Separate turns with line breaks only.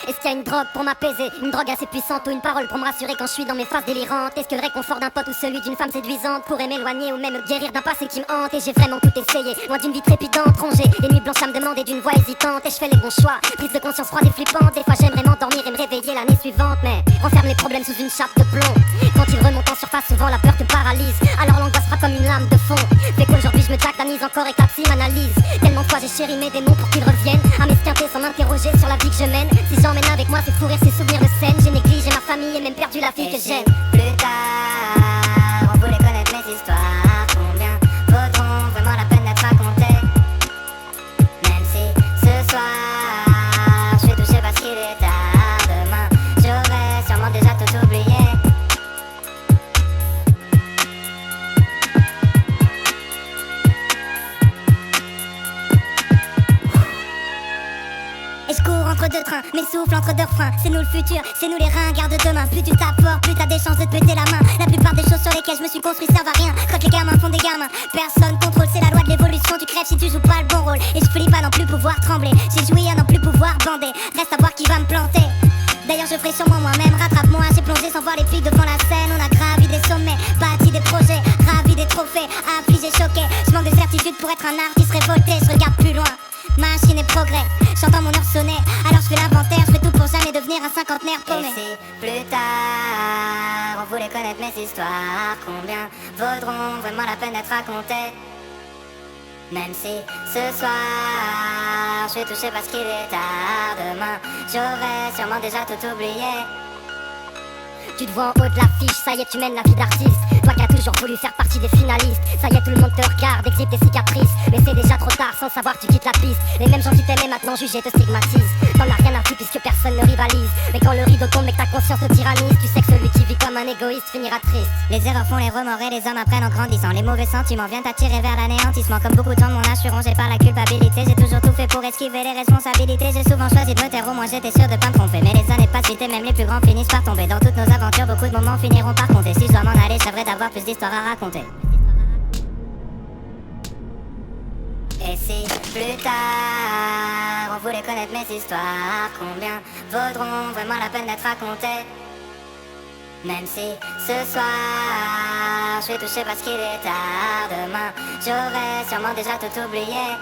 Est-ce qu'il y a une drogue pour m'apaiser, une drogue assez puissante ou une parole pour me rassurer quand je suis dans mes phases délirantes? Est-ce que le réconfort d'un pote ou celui d'une femme séduisante pourrait m'éloigner ou même me guérir d'un passé qui me hante? Et j'ai vraiment tout essayé, loin d'une vie trépidante, rongée. Les nuits blanches à me demander d'une voix hésitante. Et je fais les bons choix, prise de conscience froide et flippante. Des fois j'aimerais m'endormir et me réveiller l'année suivante, mais renferme les problèmes sous une chape de plomb. Quand ils remontent en surface, souvent la peur te paralyse. Alors l'angoisse frappe comme une lame de fond. Fait qu'aujourd'hui je me tacanise encore et capsule m'analyse. Tellement de fois j'ai chéri mes démons pour qu'ils reviennent à m'esquinter sans m'interroger sur la vie que je mène. Si j'emmène avec moi c'est fou rire, c'est souvenirs de scène. J'ai négligé ma famille et même perdu la fille que j'aime.
Plus tard, on voulait connaître mes histoires. Combien vaudront vraiment la peine d'être racontées? Même si ce soir, je suis touché parce qu'il est tard. Demain, j'aurais sûrement déjà tout oublié.
Et je cours entre deux trains, mes souffles entre deux refrains. C'est nous le futur, c'est nous les ringards de demain. Plus tu tapes fort, plus t'as des chances de te péter la main. La plupart des choses sur lesquelles je me suis construit servent à rien. Quand les gamins font des gamins, personne contrôle. C'est la loi de l'évolution, tu crèves si tu joues pas le bon rôle. Et je flippe à n'en plus pouvoir trembler. J'ai joui à n'en plus pouvoir bander. Reste à voir qui va me planter. D'ailleurs je ferai sûrement moi-même, rattrape-moi. J'ai plongé sans voir les filles devant la scène. On a gravi des sommets, bâti des projets, ravi des trophées, affligé, choqué. Je manque de certitude pour être un artiste révolté. Je regarde plus loin, machine et progrès. J'entends mon heure sonner, alors je fais l'inventaire. Je fais tout pour jamais devenir un cinquantenaire paumé.
Et si plus tard, on voulait connaître mes histoires, combien vaudront vraiment la peine d'être racontées? Même si ce soir, je suis touché parce qu'il est tard. Demain, j'aurais sûrement déjà tout oublié.
Tu te vois en haut de l'affiche, ça y est tu mènes la vie d'artiste. Toi qui as toujours voulu faire partie des finalistes. Ça y est tout le monde te regarde, exhibe tes cicatrices. Mais c'est déjà trop tard, sans savoir tu quittes la piste. Les mêmes gens qui t'aimaient maintenant jugent et te stigmatisent. T'en as rien à foutre puisque personne ne rivalise. Mais quand le rideau tombe et que ta conscience te tyrannise, tu sais que celui qui vit comme un égoïste finira triste.
Les erreurs font les remords et les hommes apprennent en grandissant. Les mauvais sentiments viennent t'attirer vers l'anéantissement. Comme beaucoup de gens de mon âge, je suis rongé par la culpabilité. J'ai toujours tout fait pour esquiver les responsabilités. J'ai souvent choisi de me taire, au moins j'étais sûr de pas me tromper. Mais les années passent vite et même les plus grands finissent par tomber. Dans toutes nos aventures, beaucoup de moments finiront par compter. Si je dois m'en aller, je rêverais d'avoir plus d'histoires à raconter. Et si plus tard, on voulait connaître mes histoires, combien vaudront vraiment la peine d'être racontées? Même si ce soir, je suis touché parce qu'il est tard. Demain, j'aurais sûrement déjà tout oublié.